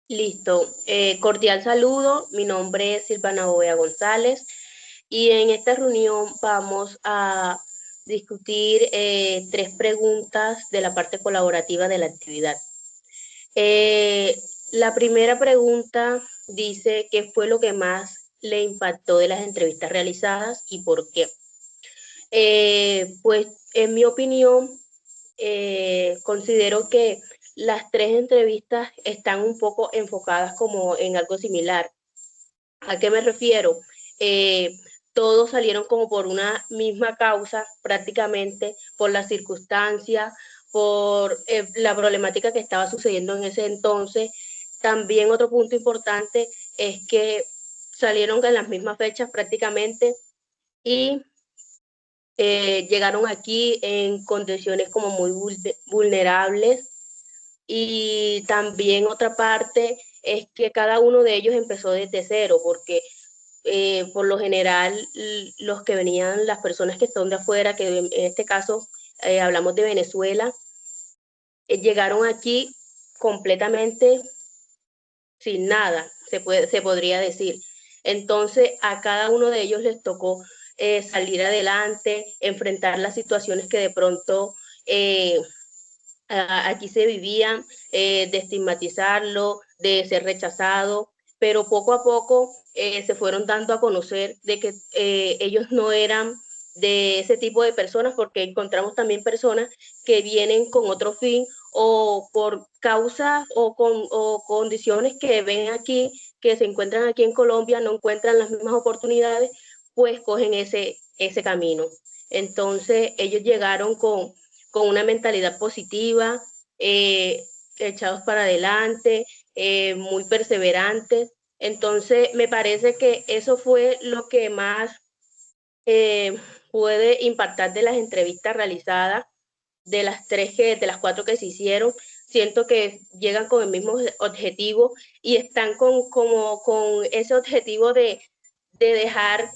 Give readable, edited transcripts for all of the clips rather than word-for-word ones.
Listo. Cordial saludo. Mi nombre es Silvana Bovea González y en esta reunión vamos a discutir tres preguntas de la parte colaborativa de la actividad. La primera pregunta dice: ¿qué fue lo que más le impactó de las entrevistas realizadas y por qué? Pues en mi opinión, considero que las tres entrevistas están un poco enfocadas como en algo similar. ¿A qué me refiero? Eh, Todos salieron como por una misma causa, prácticamente por la circunstancia, por la problemática que estaba sucediendo en ese entonces. También otro punto importante es que salieron en las mismas fechas prácticamente y llegaron aquí en condiciones como muy vulnerables. Y también otra parte es que cada uno de ellos empezó desde cero, porque por lo general los que venían, las personas que son de afuera, que en este caso hablamos de Venezuela, llegaron aquí completamente sin nada, se podría decir. Entonces a cada uno de ellos les tocó salir adelante, enfrentar las situaciones que de pronto aquí se vivían, de estigmatizarlo, de ser rechazado, pero poco a poco se fueron dando a conocer de que ellos no eran de ese tipo de personas, porque encontramos también personas que vienen con otro fin o por causas o condiciones que ven aquí, que se encuentran aquí en Colombia, no encuentran las mismas oportunidades, pues cogen ese camino. Entonces ellos llegaron con una mentalidad positiva, eh, echados para adelante, muy perseverantes. Entonces, me parece que eso fue lo que más eh, puede impactar de las entrevistas realizadas, de las cuatro que se hicieron. Siento que llegan con el mismo objetivo y están con ese objetivo de dejar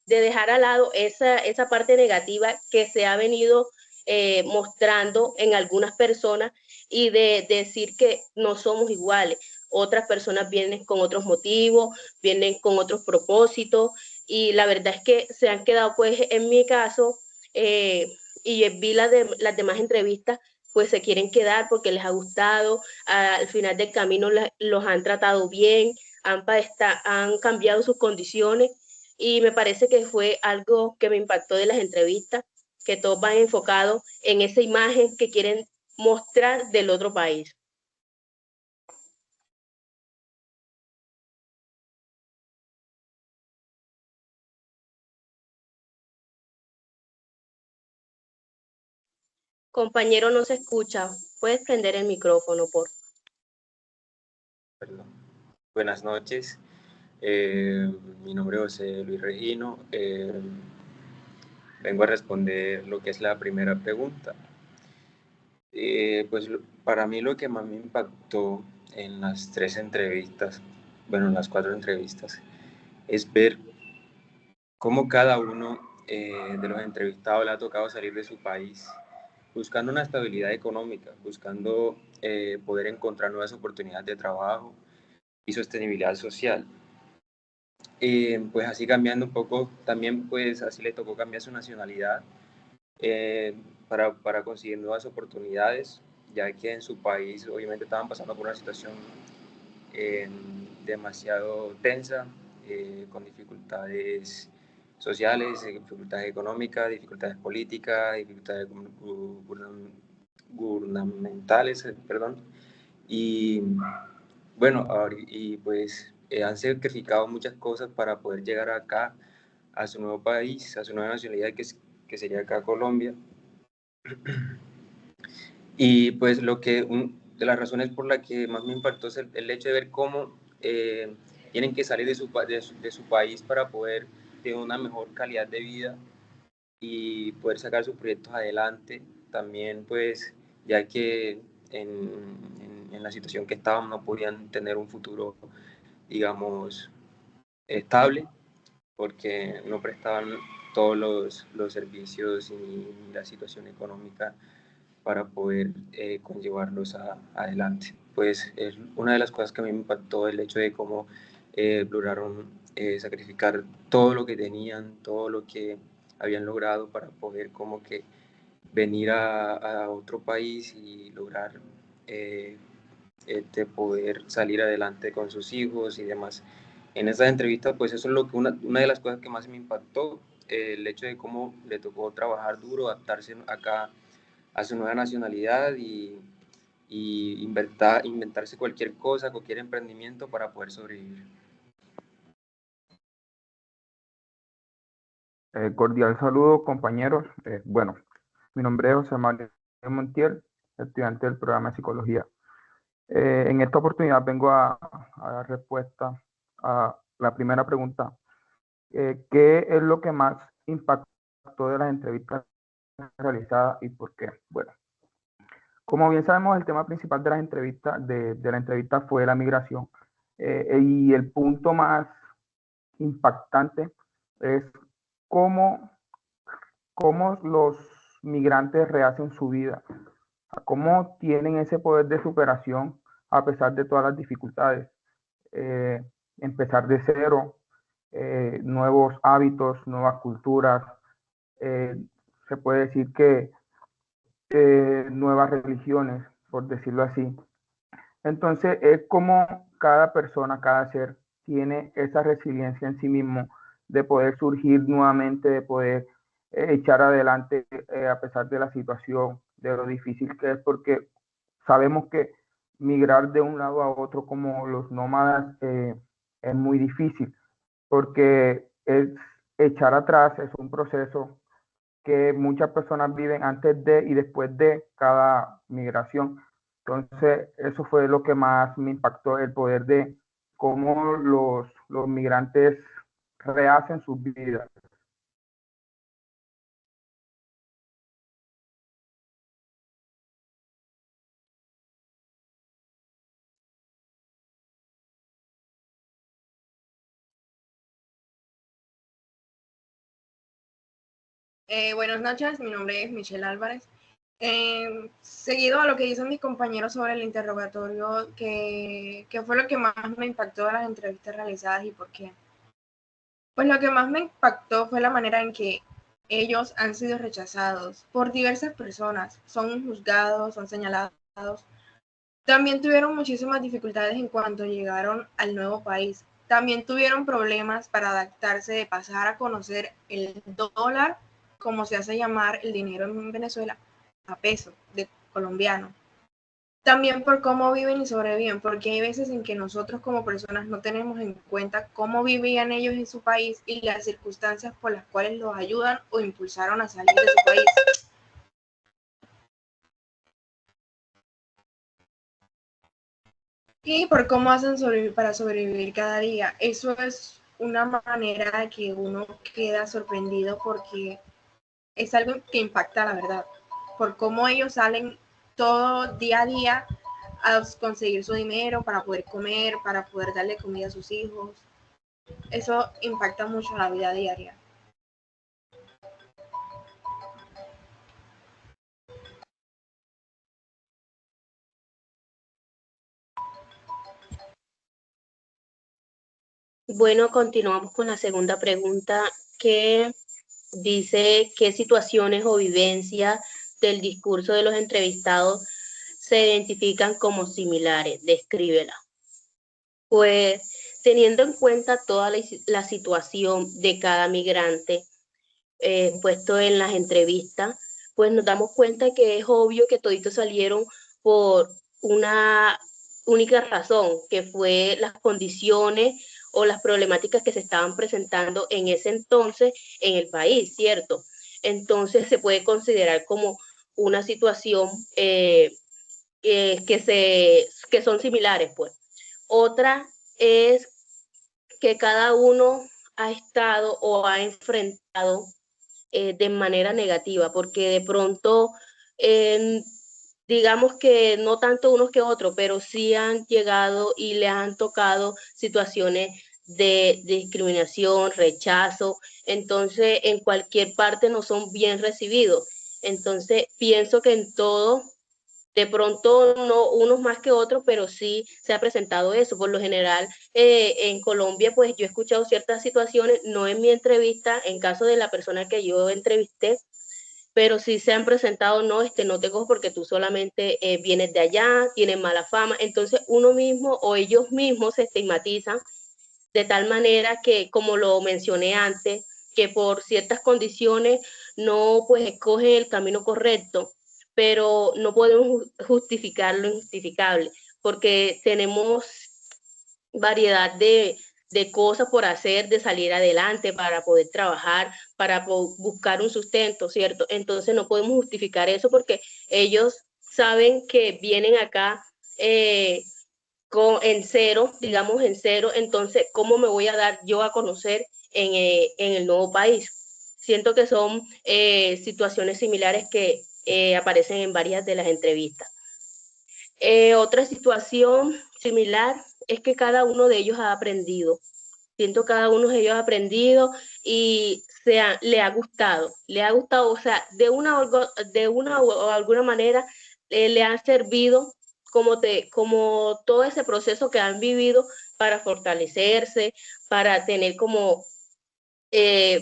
de dejar al lado esa parte negativa que se ha venido mostrando en algunas personas y de decir que no somos iguales. Otras personas vienen con otros motivos, vienen con otros propósitos y la verdad es que se han quedado, pues en mi caso, eh, y vi las demás entrevistas, pues se quieren quedar porque les ha gustado, al final del camino los han tratado bien, han cambiado sus condiciones y me parece que fue algo que me impactó de las entrevistas, que todos van enfocados en esa imagen que quieren mostrar del otro país. Compañero, no se escucha. Puedes prender el micrófono, por favor. Perdón. Buenas noches, mi nombre es José Luis Regino. Vengo a responder lo que es la primera pregunta. Pues para mí lo que más me impactó en las tres entrevistas, bueno, en las cuatro entrevistas, es ver cómo cada uno de los entrevistados le ha tocado salir de su país buscando una estabilidad económica, buscando poder encontrar nuevas oportunidades de trabajo y sostenibilidad social. Pues así cambiando un poco, también pues así le tocó cambiar su nacionalidad eh, para conseguir nuevas oportunidades, ya que en su país obviamente estaban pasando por una situación demasiado tensa, con dificultades sociales, dificultades económicas, dificultades políticas, dificultades gubernamentales, perdón. Y bueno, y pues han sacrificado muchas cosas para poder llegar acá a su nuevo país, a su nueva nacionalidad que sería acá Colombia. Y pues de las razones por las que más me impactó es el hecho de ver cómo tienen que salir de su país para poder tener una mejor calidad de vida y poder sacar sus proyectos adelante. También pues ya que en la situación que estaban no podían tener un futuro, digamos, estable, porque no prestaban todos los servicios y la situación económica para poder conllevarlos adelante. pues es una de las cosas que a mí me impactó el hecho de cómo lograron sacrificar todo lo que tenían, todo lo que habían logrado para poder como que venir a otro país y lograr poder salir adelante con sus hijos y demás. En esas entrevistas, pues eso es lo que una de las cosas que más me impactó, el hecho de cómo le tocó trabajar duro, adaptarse acá a su nueva nacionalidad y inventarse cualquier cosa, cualquier emprendimiento para poder sobrevivir. Cordial saludo, compañeros. Bueno, mi nombre es José María Montiel, estudiante del programa de Psicología. En esta oportunidad vengo a dar respuesta a la primera pregunta. ¿Qué es lo que más impactó de las entrevistas realizadas y por qué? Bueno, como bien sabemos, el tema principal de las entrevistas, de la entrevista fue la migración. Y el punto más impactante es cómo los migrantes rehacen su vida, cómo tienen ese poder de superación a pesar de todas las dificultades. Eh, Empezar de cero, nuevos hábitos, nuevas culturas, eh, se puede decir que nuevas religiones, por decirlo así. Entonces es como cada persona, cada ser tiene esa resiliencia en sí mismo de poder surgir nuevamente, de poder echar adelante a pesar de la situación, de lo difícil que es, porque sabemos que migrar de un lado a otro como los nómadas es muy difícil, porque es echar atrás, es un proceso que muchas personas viven antes de y después de cada migración. Entonces, eso fue lo que más me impactó, el poder de cómo los migrantes rehacen sus vidas. Buenas noches, mi nombre es Michelle Álvarez. Seguido a lo que dicen mis compañeros sobre el interrogatorio, ¿qué fue lo que más me impactó de las entrevistas realizadas y por qué? Pues lo que más me impactó fue la manera en que ellos han sido rechazados por diversas personas, son juzgados, son señalados. También tuvieron muchísimas dificultades en cuanto llegaron al nuevo país. También tuvieron problemas para adaptarse, de pasar a conocer el dólar, como se hace llamar el dinero en Venezuela, a peso de colombiano. También por cómo viven y sobreviven, porque hay veces en que nosotros como personas no tenemos en cuenta cómo vivían ellos en su país y las circunstancias por las cuales los ayudan o impulsaron a salir de su país. Y por cómo hacen para sobrevivir cada día. Eso es una manera de que uno queda sorprendido porque es algo que impacta, la verdad, por cómo ellos salen todo día a día a conseguir su dinero para poder comer, para poder darle comida a sus hijos. Eso impacta mucho la vida diaria. Bueno, continuamos con la segunda pregunta que dice qué situaciones o vivencias del discurso de los entrevistados se identifican como similares. Descríbela. Pues teniendo en cuenta toda la situación de cada migrante puesto en las entrevistas, pues nos damos cuenta que es obvio que toditos salieron por una única razón, que fue las condiciones o las problemáticas que se estaban presentando en ese entonces en el país, ¿cierto? Entonces se puede considerar como una situación que son similares, pues. Otra es que cada uno ha estado o ha enfrentado de manera negativa, porque de pronto, digamos que no tanto unos que otros, pero sí han llegado y les han tocado situaciones de discriminación, rechazo, entonces en cualquier parte no son bien recibidos. Entonces pienso que en todo De pronto no unos más que otros, pero sí se ha presentado eso. Por lo general, en Colombia, pues yo he escuchado ciertas situaciones, no en mi entrevista, en caso de la persona que yo entrevisté, pero sí se han presentado, no, no te cojo porque tú solamente vienes de allá, tienes mala fama. Entonces uno mismo o ellos mismos se estigmatizan de tal manera que, como lo mencioné antes, que por ciertas condiciones no pues escogen el camino correcto, pero no podemos justificar lo injustificable, porque tenemos variedad de cosas por hacer, de salir adelante, para poder trabajar, para buscar un sustento, ¿cierto? Entonces no podemos justificar eso porque ellos saben que vienen acá en cero, digamos en cero, entonces, ¿cómo me voy a dar yo a conocer en el nuevo país? Siento que son situaciones similares que aparecen en varias de las entrevistas. Otra situación similar es que cada uno de ellos ha aprendido. Siento que cada uno de ellos ha aprendido y le ha gustado, o sea, de una o alguna manera le ha servido como todo ese proceso que han vivido para fortalecerse, para tener como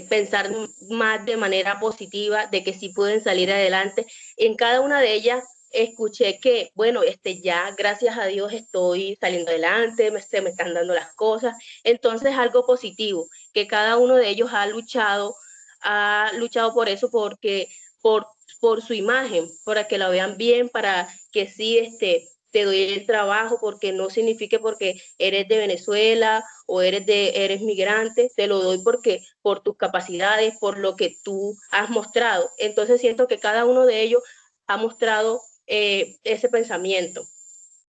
pensar más de manera positiva de que sí pueden salir adelante. En cada una de ellas escuché que, bueno, ya gracias a Dios estoy saliendo adelante, se me están dando las cosas. Entonces, algo positivo, que cada uno de ellos ha luchado por eso, porque por su imagen, para que la vean bien, para que sí, te doy el trabajo, porque no signifique porque eres de Venezuela o eres migrante, te lo doy porque por tus capacidades, por lo que tú has mostrado. Entonces siento que cada uno de ellos ha mostrado ese pensamiento,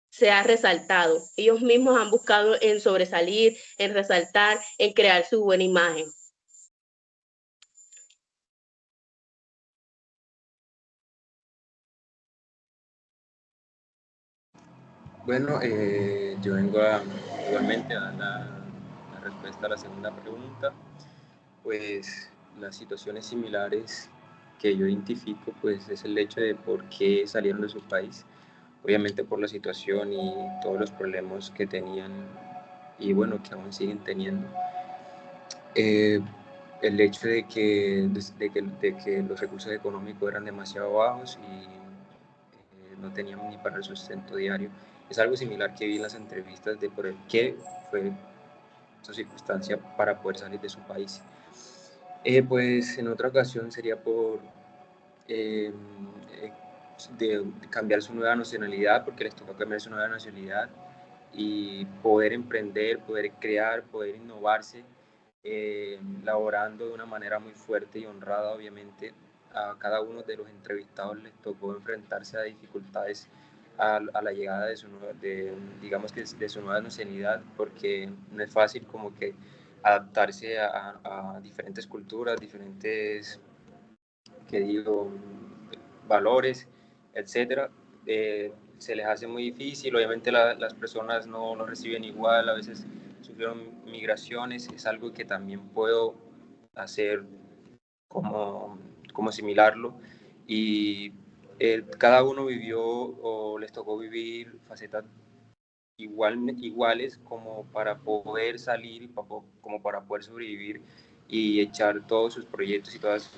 se ha resaltado. Ellos mismos han buscado en sobresalir, en resaltar, en crear su buena imagen. Bueno, yo vengo igualmente a dar la respuesta a la segunda pregunta. Pues las situaciones similares que yo identifico, pues es el hecho de por qué salieron de su país. Obviamente por la situación y todos los problemas que tenían y bueno, que aún siguen teniendo. El hecho de que los recursos económicos eran demasiado bajos y no tenían ni para el sustento diario. Es algo similar que vi en las entrevistas de por el qué fue su circunstancia para poder salir de su país. Pues en otra ocasión sería por eh, de cambiar su nueva nacionalidad, porque les tocó cambiar su nueva nacionalidad y poder emprender, poder crear, poder innovarse, laborando de una manera muy fuerte y honrada, obviamente. A cada uno de los entrevistados les tocó enfrentarse a dificultades a la llegada de digamos que de su nueva nacionalidad, porque no es fácil como que adaptarse a diferentes culturas, diferentes, que digo, valores, etcétera. Se les hace muy difícil, obviamente las personas no lo reciben igual, a veces sufrieron migraciones, es algo que también puedo hacer como asimilarlo, y cada uno vivió o les tocó vivir facetas iguales como para poder salir, como para poder sobrevivir y echar todos sus proyectos y todos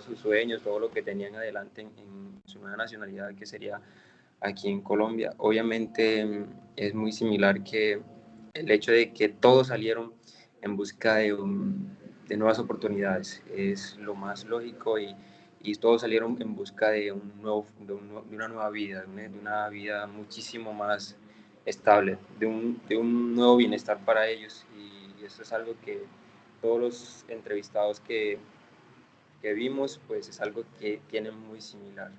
sus sueños, todo lo que tenían adelante en su nueva nacionalidad, que sería aquí en Colombia. Obviamente es muy similar que el hecho de que todos salieron en busca de nuevas oportunidades es lo más lógico, y todos salieron en busca de una nueva vida, de una vida muchísimo más estable, de un nuevo bienestar para ellos, y eso es algo que todos los entrevistados que vimos, pues es algo que tienen muy similar.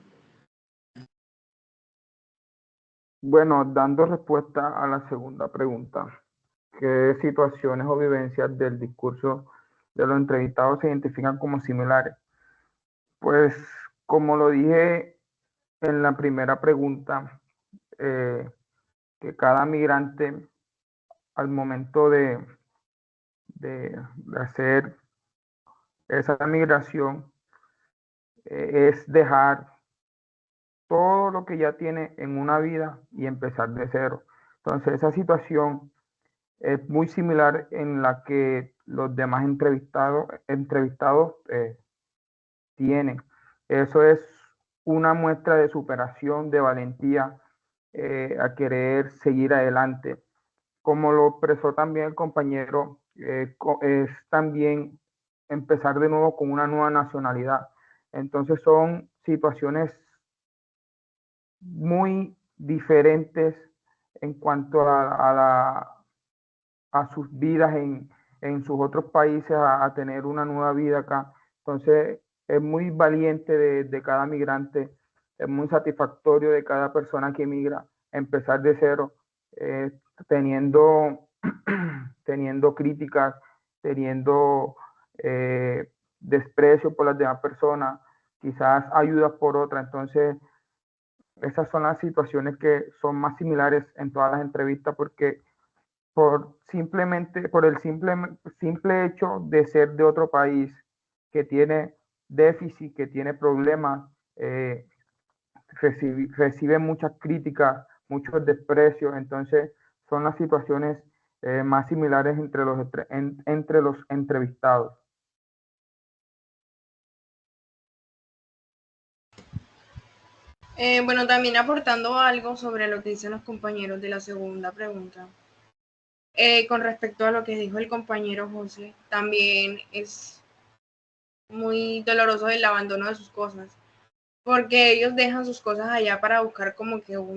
Bueno, dando respuesta a la segunda pregunta, ¿qué situaciones o vivencias del discurso de los entrevistados se identifican como similares? Pues, como lo dije en la primera pregunta, que cada migrante al momento de hacer esa migración es dejar todo lo que ya tiene en una vida y empezar de cero. Entonces, esa situación es muy similar en la que los demás entrevistados tienen. Eso es una muestra de superación, de valentía, a querer seguir adelante. Como lo expresó también el compañero, es también empezar de nuevo con una nueva nacionalidad. Entonces son situaciones muy diferentes en cuanto a sus vidas en sus otros países, a tener una nueva vida acá. Entonces es muy valiente de cada migrante, es muy satisfactorio de cada persona que emigra, empezar de cero, eh, teniendo, teniendo críticas, teniendo desprecio por las demás personas, quizás ayudas por otra. Entonces esas son las situaciones que son más similares en todas las entrevistas, porque por el simple hecho de ser de otro país que tiene déficit, que tiene problemas, recibe muchas críticas, muchos desprecios. Entonces son las situaciones más similares entre los entrevistados. Bueno, también aportando algo sobre lo que dicen los compañeros de la segunda pregunta. Con respecto a lo que dijo el compañero José, también es muy doloroso el abandono de sus cosas, porque ellos dejan sus cosas allá para buscar como que algo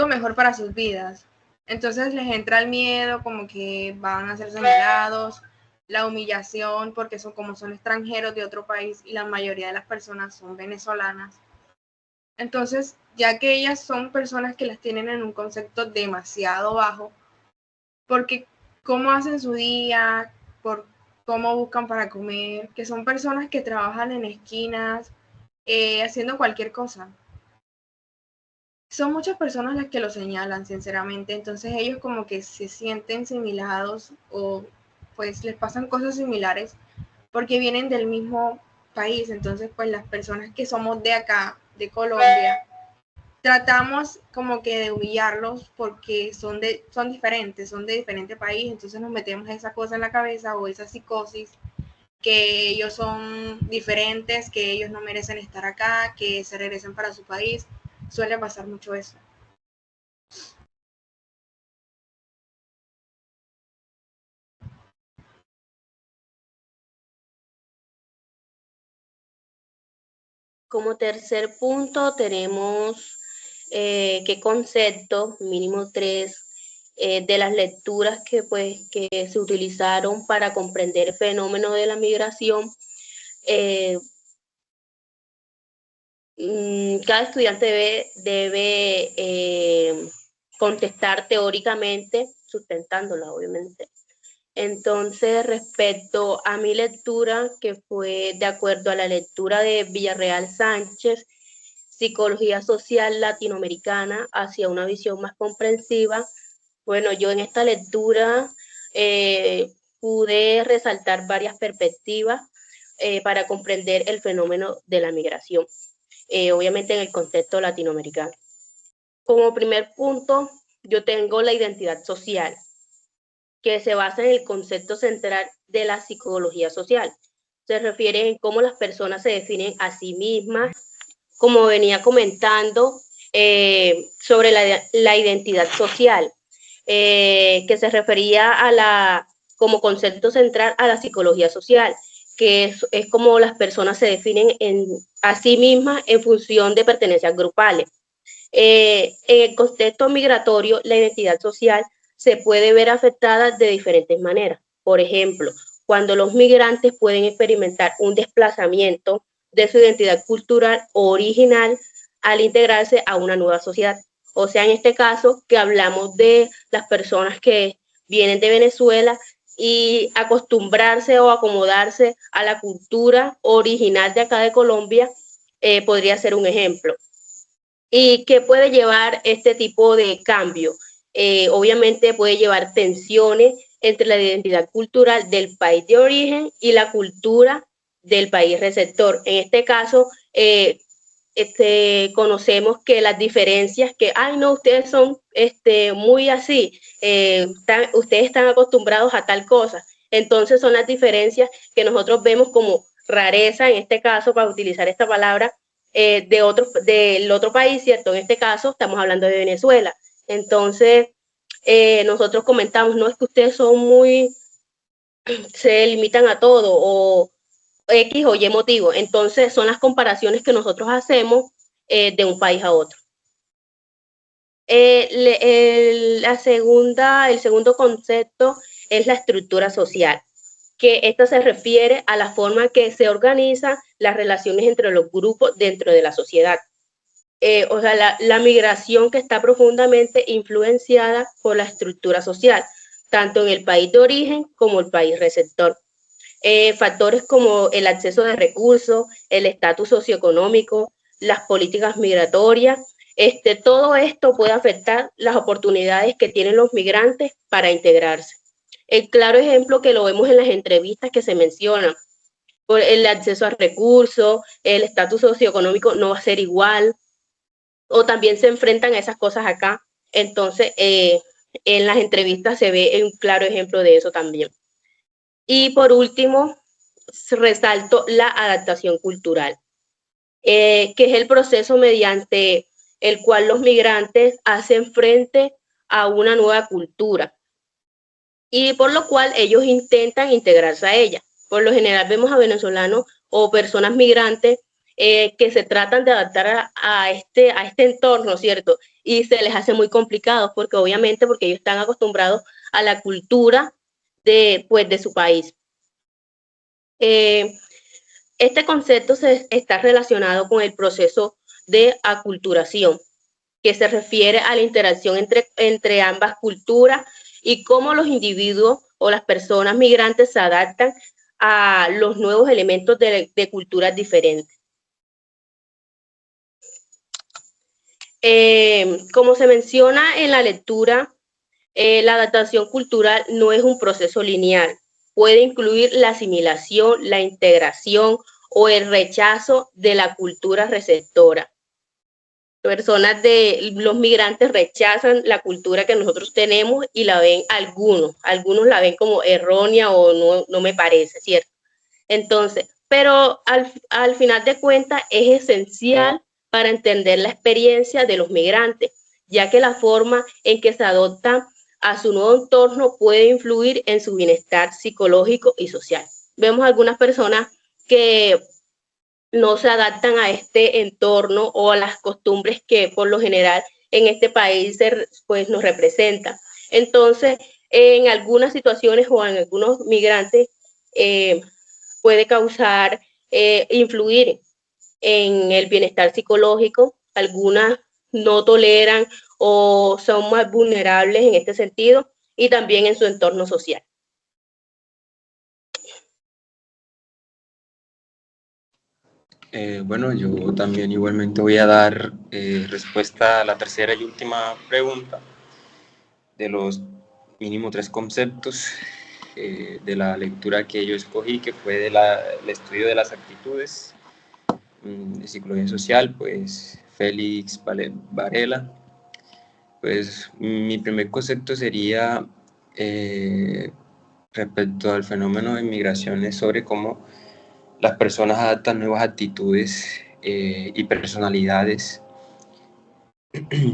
mejor para sus vidas. Entonces les entra el miedo, como que van a ser señalados, la humillación, porque como son extranjeros de otro país y la mayoría de las personas son venezolanas. Entonces, ya que ellas son personas que las tienen en un concepto demasiado bajo, porque cómo hacen su día, por cómo buscan para comer, que son personas que trabajan en esquinas, haciendo cualquier cosa. Son muchas personas las que lo señalan, sinceramente, entonces ellos como que se sienten similados o pues les pasan cosas similares porque vienen del mismo país, entonces pues las personas que somos de acá, de Colombia, tratamos como que de humillarlos porque son diferentes, son de diferente país, entonces nos metemos esa cosa en la cabeza o esa psicosis que ellos son diferentes, que ellos no merecen estar acá, que se regresen para su país. Suele pasar mucho eso. Como tercer punto tenemos qué concepto, mínimo 3, de las lecturas que se utilizaron para comprender el fenómeno de la migración. Cada estudiante debe contestar teóricamente, sustentándola obviamente. Entonces, respecto a mi lectura, que fue de acuerdo a la lectura de Villarreal Sánchez, Psicología Social Latinoamericana hacia una visión más comprensiva, bueno, yo en esta lectura pude resaltar varias perspectivas para comprender el fenómeno de la migración, obviamente en el contexto latinoamericano. Como primer punto, yo tengo la identidad social, que se basa en el concepto central de la psicología social. Se refiere en cómo las personas se definen a sí mismas, como venía comentando, sobre la identidad social, que se refería como concepto central a la psicología social, que es como las personas se definen a sí mismas en función de pertenencias grupales. En el contexto migratorio, la identidad social se puede ver afectada de diferentes maneras. Por ejemplo, cuando los migrantes pueden experimentar un desplazamiento de su identidad cultural original al integrarse a una nueva sociedad. O sea, en este caso, que hablamos de las personas que vienen de Venezuela y acostumbrarse o acomodarse a la cultura original de acá de Colombia, podría ser un ejemplo. ¿Y qué puede llevar este tipo de cambio? Obviamente puede llevar tensiones entre la identidad cultural del país de origen y la cultura del país receptor. En este caso, conocemos que las diferencias que, ay no, ustedes son muy así, ustedes están acostumbrados a tal cosa. Entonces son las diferencias que nosotros vemos como rareza, en este caso, para utilizar esta palabra, del otro país, ¿cierto? En este caso estamos hablando de Venezuela. Entonces, nosotros comentamos, no es que ustedes son muy, se limitan a todo, o X o Y motivo. Entonces, son las comparaciones que nosotros hacemos de un país a otro. El segundo concepto es la estructura social, que esta se refiere a la forma que se organizan las relaciones entre los grupos dentro de la sociedad. O sea, la migración que está profundamente influenciada por la estructura social, tanto en el país de origen como el país receptor. Factores como el acceso de recursos, el estatus socioeconómico, las políticas migratorias, todo esto puede afectar las oportunidades que tienen los migrantes para integrarse. El claro ejemplo que lo vemos en las entrevistas que se mencionan, por el acceso a recursos, el estatus socioeconómico no va a ser igual, o también se enfrentan a esas cosas acá. Entonces, en las entrevistas se ve un claro ejemplo de eso también. Y por último, resalto la adaptación cultural, que es el proceso mediante el cual los migrantes hacen frente a una nueva cultura y por lo cual ellos intentan integrarse a ella. Por lo general vemos a venezolanos o personas migrantes que se tratan de adaptar a este entorno, ¿cierto? Y se les hace muy complicado porque obviamente porque ellos están acostumbrados a la cultura de su país. Este concepto está relacionado con el proceso de aculturación, que se refiere a la interacción entre ambas culturas y cómo los individuos o las personas migrantes se adaptan a los nuevos elementos de culturas diferentes. Como se menciona en la lectura, la adaptación cultural no es un proceso lineal. Puede incluir la asimilación, la integración o el rechazo de la cultura receptora. Los migrantes rechazan la cultura que nosotros tenemos y la ven algunos la ven como errónea o no me parece, ¿cierto? Entonces, pero al final de cuentas es esencial para entender la experiencia de los migrantes, ya que la forma en que se adoptan a su nuevo entorno puede influir en su bienestar psicológico y social. Vemos algunas personas que no se adaptan a este entorno o a las costumbres que por lo general en este país pues nos representan. Entonces, en algunas situaciones o en algunos migrantes puede causar, influir en el bienestar psicológico. Algunas no toleran o son más vulnerables en este sentido y también en su entorno social. Bueno, yo también igualmente voy a dar respuesta a la tercera y última pregunta de los mínimo 3 conceptos de la lectura que yo escogí, que fue del estudio de las actitudes de psicología social, pues Félix Varela. Pues mi primer concepto sería respecto al fenómeno de migraciones sobre cómo las personas adaptan nuevas actitudes y personalidades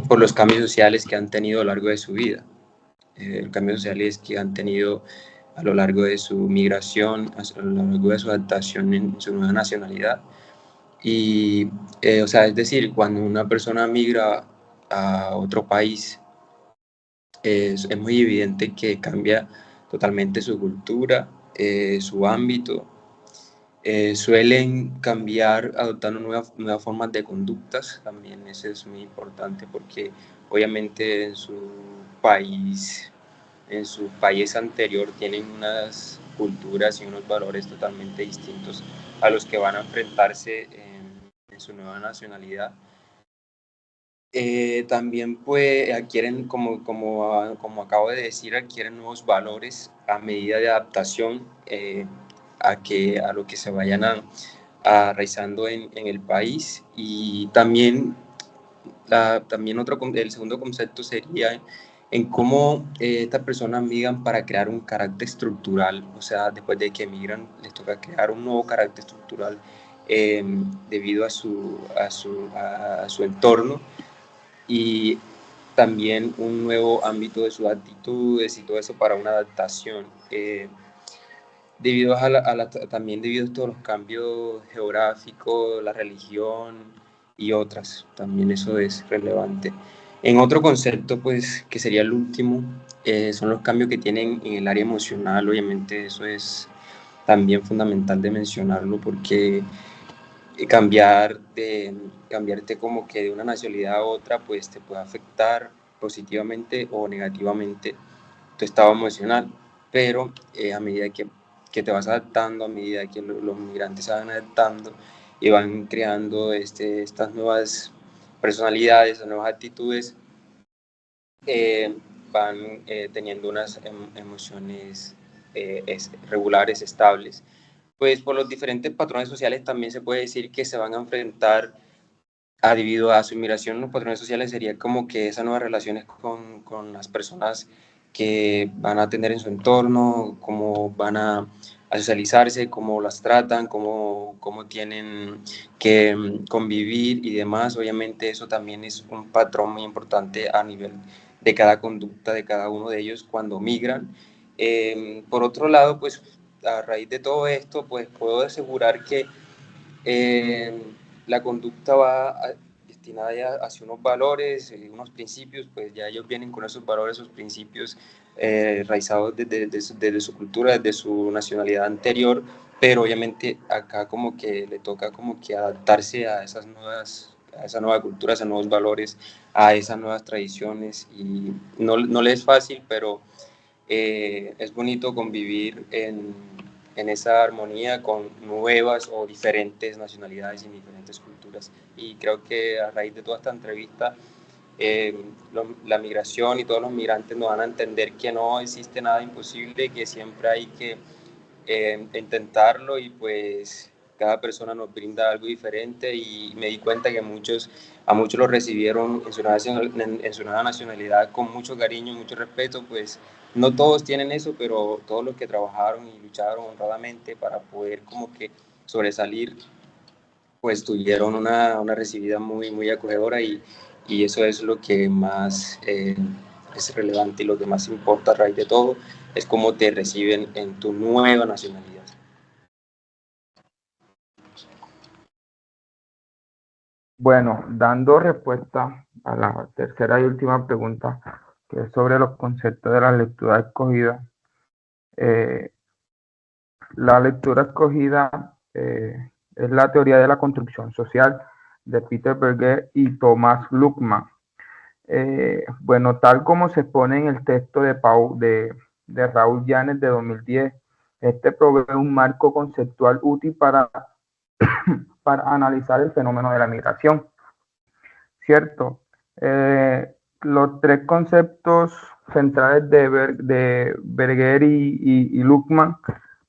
por los cambios sociales que han tenido a lo largo de su vida. Los cambios sociales que han tenido a lo largo de su migración, a lo largo de su adaptación en su nueva nacionalidad. Y, o sea, es decir, cuando una persona migra a otro país, es muy evidente que cambia totalmente su cultura, su ámbito. Suelen cambiar adoptando nuevas formas de conductas, también eso es muy importante porque obviamente en su país anterior tienen unas culturas y unos valores totalmente distintos a los que van a enfrentarse en su nueva nacionalidad. También pues adquieren, como acabo de decir, adquieren nuevos valores a medida de adaptación a lo que se vayan arraizando en el país. Y también, el segundo concepto sería en cómo estas personas migran para crear un carácter estructural, o sea, después de que migran les toca crear un nuevo carácter estructural debido a su entorno, y también un nuevo ámbito de sus actitudes y todo eso para una adaptación. También debido a todos los cambios geográficos, la religión y otras, también eso es relevante. En otro concepto, pues, que sería el último, son los cambios que tienen en el área emocional. Obviamente eso es también fundamental de mencionarlo, porque cambiarte como que de una nacionalidad a otra, pues te puede afectar positivamente o negativamente tu estado emocional, pero a medida que te vas adaptando, a medida que los migrantes se van adaptando y van creando estas nuevas personalidades, nuevas actitudes, van teniendo unas emociones regulares, estables. Pues por los diferentes patrones sociales también se puede decir que se van a enfrentar debido a su inmigración. Los patrones sociales sería como que esas nuevas relaciones con las personas que van a tener en su entorno, cómo van a socializarse, cómo las tratan, cómo tienen que convivir y demás. Obviamente eso también es un patrón muy importante a nivel de cada conducta de cada uno de ellos cuando migran. Por otro lado, pues a raíz de todo esto, pues puedo asegurar que la conducta va destinada ya hacia unos valores, unos principios, pues ya ellos vienen con esos valores, esos principios raizados desde su cultura, desde su nacionalidad anterior, pero obviamente acá como que le toca como que adaptarse a esa nueva cultura, a esos nuevos valores, a esas nuevas tradiciones, y no le es fácil, pero es bonito convivir en esa armonía con nuevas o diferentes nacionalidades y diferentes culturas. Y creo que a raíz de toda esta entrevista, la migración y todos los migrantes nos van a entender que no existe nada imposible, que siempre hay que intentarlo, y pues cada persona nos brinda algo diferente, y me di cuenta que a muchos lo recibieron en su nueva nacionalidad con mucho cariño, mucho respeto. Pues no todos tienen eso, pero todos los que trabajaron y lucharon honradamente para poder como que sobresalir, pues tuvieron una recibida muy, muy acogedora, y eso es lo que más es relevante, y lo que más importa a raíz de todo es cómo te reciben en tu nueva nacionalidad. Bueno, dando respuesta a la tercera y última pregunta, que es sobre los conceptos de la lectura escogida. La lectura escogida es la teoría de la construcción social de Peter Berger y Thomas Luckmann. Bueno, tal como se expone en el texto de Raúl Llanes de 2010, este provee un marco conceptual útil para analizar el fenómeno de la migración. ¿Cierto? Los tres conceptos centrales de Berger y Luckmann,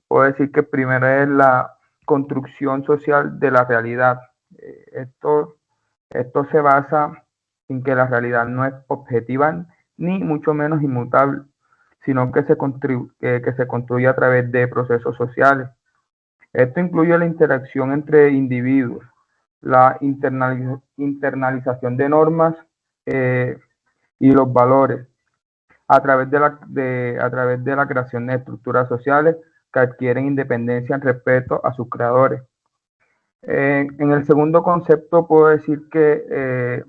puedo decir que primero es la construcción social de la realidad. Esto se basa en que la realidad no es objetiva ni mucho menos inmutable, sino que se construye a través de procesos sociales. Esto incluye la interacción entre individuos, la internalización de normas y los valores a través de la creación de estructuras sociales que adquieren independencia en respeto a sus creadores. En el segundo concepto puedo decir que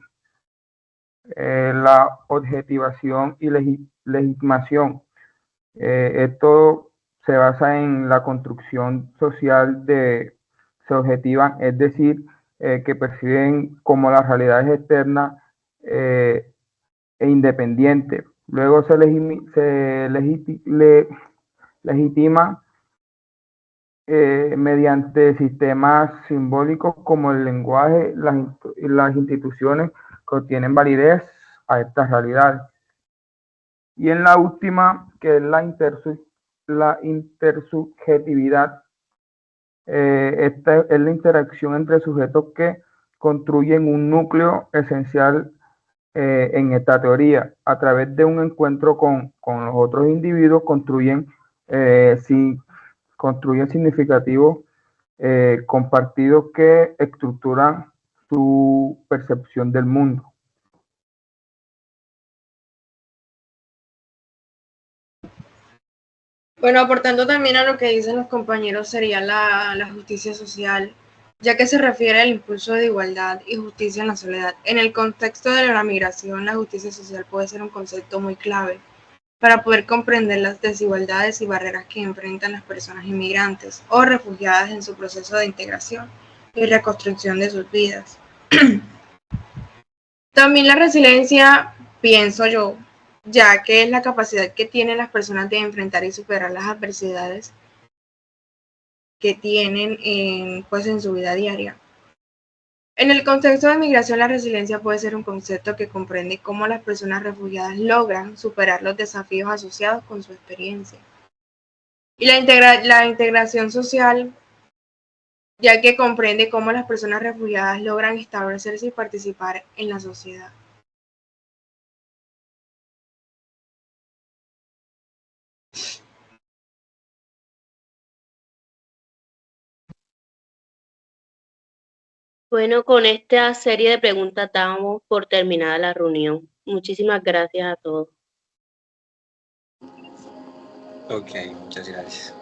la objetivación y legitimación. Esto se basa en la construcción social se objetivan, es decir, que perciben como las realidades externas e independientes. Luego se legitima mediante sistemas simbólicos como el lenguaje, las instituciones que obtienen validez a estas realidades. Y en la última, que es la intersubjetividad, Esta es la interacción entre sujetos que construyen un núcleo esencial en esta teoría. A través de un encuentro con los otros individuos construyen significativos compartidos que estructuran su percepción del mundo. Bueno, aportando también a lo que dicen los compañeros sería la justicia social, ya que se refiere al impulso de igualdad y justicia en la soledad. En el contexto de la migración, la justicia social puede ser un concepto muy clave para poder comprender las desigualdades y barreras que enfrentan las personas inmigrantes o refugiadas en su proceso de integración y reconstrucción de sus vidas. También la resiliencia, pienso yo, ya que es la capacidad que tienen las personas de enfrentar y superar las adversidades que tienen en su vida diaria. En el contexto de migración, la resiliencia puede ser un concepto que comprende cómo las personas refugiadas logran superar los desafíos asociados con su experiencia. Y la integración social, ya que comprende cómo las personas refugiadas logran establecerse y participar en la sociedad. Bueno, con esta serie de preguntas damos por terminada la reunión. Muchísimas gracias a todos. Ok, muchas gracias.